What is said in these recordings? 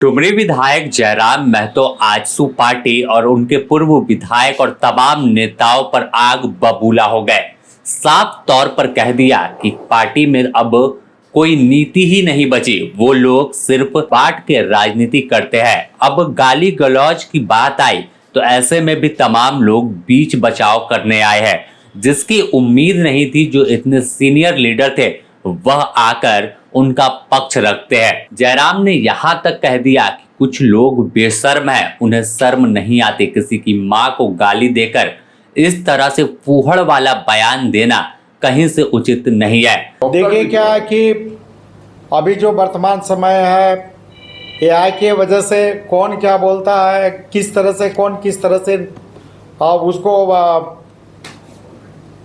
डुमरी विधायक जयराम महतो आजसू पार्टी और उनके पूर्व विधायक और तमाम नेताओं पर आग बबूला हो गए। साफ तौर पर कह दिया कि पार्टी में अब कोई नीति ही नहीं बची। वो लोग सिर्फ बांट के राजनीति करते हैं। अब गाली गलौज की बात आई तो ऐसे में भी तमाम लोग बीच बचाव करने आए हैं। जिसकी उम्मीद नहीं थी, जो इतने सीनियर लीडर थे वह आकर उनका पक्ष रखते हैं। जयराम ने यहाँ तक कह दिया कि कुछ लोग बेशर्म हैं, उन्हें शर्म नहीं आती। किसी की माँ को गाली देकर इस तरह से फूहड़ वाला बयान देना कहीं से उचित नहीं है। देखिए क्या है कि अभी जो वर्तमान समय है, एआई की वजह से कौन क्या बोलता है, किस तरह से कौन किस तरह से उसको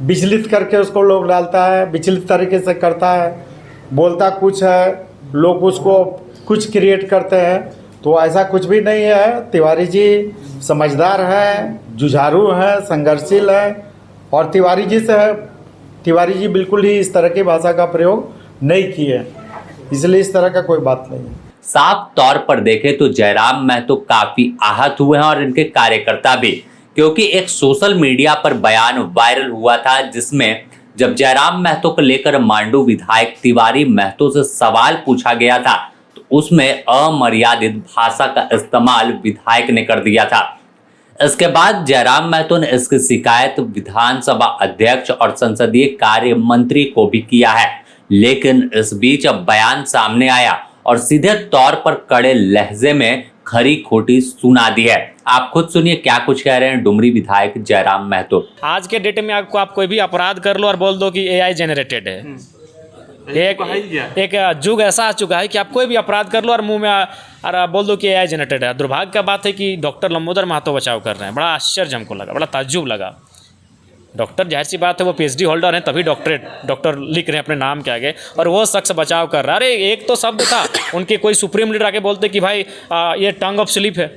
विचलित करके उसको लोग डालता है, विचलित तरीके से करता है, बोलता कुछ है, लोग उसको कुछ क्रिएट करते हैं। तो ऐसा कुछ भी नहीं है। तिवारी जी समझदार है, जुझारू है, संघर्षशील है और तिवारी जी बिल्कुल ही इस तरह की भाषा का प्रयोग नहीं किए, इसलिए इस तरह का कोई बात नहीं है। साफ तौर पर देखें तो जयराम महतो काफी आहत हुए हैं और इनके कार्यकर्ता भी, क्योंकि एक सोशल मीडिया पर बयान वायरल हुआ था जिसमें जब जयराम महतो को लेकर मांडू विधायक तिवारी महतो से सवाल पूछा गया था तो उसमें अमर्यादित भाषा का इस्तेमाल विधायक ने कर दिया था। इसके बाद जयराम महतो ने इसकी शिकायत विधानसभा अध्यक्ष और संसदीय कार्य मंत्री को भी किया है। लेकिन इस बीच अब बयान सामने आया और सीधे तौर पर कड़े लहजे में खरी खोटी सुना दी है। आप खुद सुनिए क्या कुछ कह रहे हैं डुमरी विधायक जयराम महतो। आज के डेट में आपको आप कोई भी अपराध कर लो और बोल दो कि एआई जनरेटेड है। एक युग ऐसा आ चुका है कि आप कोई भी अपराध कर लो और मुंह में और बोल दो कि एआई जनरेटेड है। दुर्भाग्य का बात है कि डॉक्टर लंबोदर महतो बचाव कर रहे हैं। बड़ा आश्चर्य हमको लगा, बड़ा ताज्जुब लगा। डॉक्टर जाहिर सी बात है वो पीएचडी होल्डर हैं, तभी डॉक्टर लिख रहे हैं अपने नाम के आगे, और वो शख्स बचाव कर रहा है। अरे एक तो शब्द था, उनके कोई सुप्रीम लीडर आके बोलते कि भाई ये टंग ऑफ स्लिप है,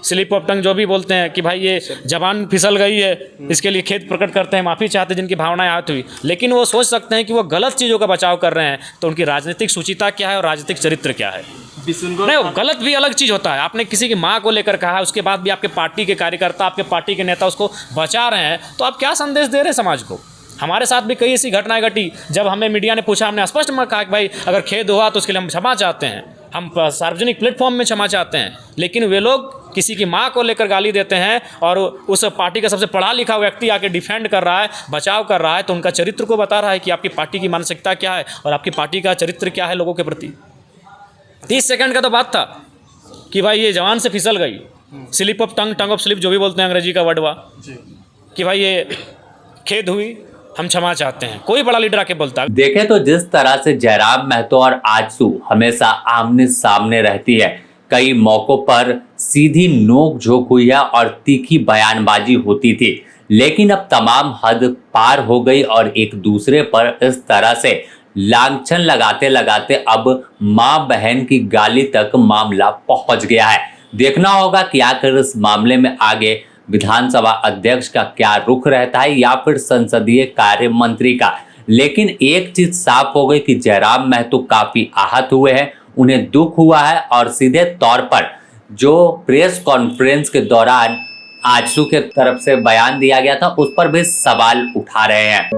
स्लिप ऑफ टंग जो भी बोलते हैं कि भाई ये जबान फिसल गई है, इसके लिए खेद प्रकट करते हैं, माफ़ी चाहते हैं जिनकी भावनाएं आहत हुई। लेकिन वो सोच सकते हैं कि वो गलत चीज़ों का बचाव कर रहे हैं तो उनकी राजनीतिक सुचिता क्या है और राजनीतिक चरित्र क्या है। नहीं, गलत भी अलग चीज़ होता है। आपने किसी की माँ को लेकर कहा, उसके बाद भी आपके पार्टी के कार्यकर्ता, आपके पार्टी के नेता उसको बचा रहे हैं, तो आप क्या संदेश दे रहे हैं समाज को। हमारे साथ भी कई ऐसी घटनाएं घटी, जब हमें मीडिया ने पूछा, हमने स्पष्ट में कहा कि भाई अगर खेद हुआ तो उसके लिए हम क्षमा चाहते हैं, हम सार्वजनिक प्लेटफॉर्म में क्षमा चाहते हैं। लेकिन वे लोग किसी की माँ को लेकर गाली देते हैं और उस पार्टी का सबसे पढ़ा लिखा व्यक्ति आके डिफेंड कर रहा है, बचाव कर रहा है, तो उनका चरित्र को बता रहा है कि आपकी पार्टी की मानसिकता क्या है और आपकी पार्टी का चरित्र क्या है लोगों के प्रति। 30 सेकंड का तो बात था कि भाई ये जवान से फिसल गई, slip of tongue of slip जो भी बोलते हैं अंग्रेजी का वर्ड हुआ, कि भाई ये खेद हुई, हम क्षमा चाहते हैं। कोई बड़ा लीडर आके बोलता है। देखें तो जिस तरह से जयराम महतो और आजसू हमेशा आमने सामने रहती है, कई मौकों पर सीधी नोक झोंक हुई है और तीखी बयानबाजी होती थी, लेकिन अब तमाम हद पार हो गई और एक दूसरे पर इस तरह से लांछन लगाते लगाते अब माँ बहन की गाली तक मामला पहुंच गया है। देखना होगा कि आखिर इस मामले में आगे विधानसभा अध्यक्ष का क्या रुख रहता है या फिर संसदीय कार्य मंत्री का। लेकिन एक चीज साफ हो गई कि जयराम महतो काफी आहत हुए हैं, उन्हें दुख हुआ है और सीधे तौर पर जो प्रेस कॉन्फ्रेंस के दौरान आजसू के तरफ से बयान दिया गया था उस पर भी सवाल उठा रहे हैं।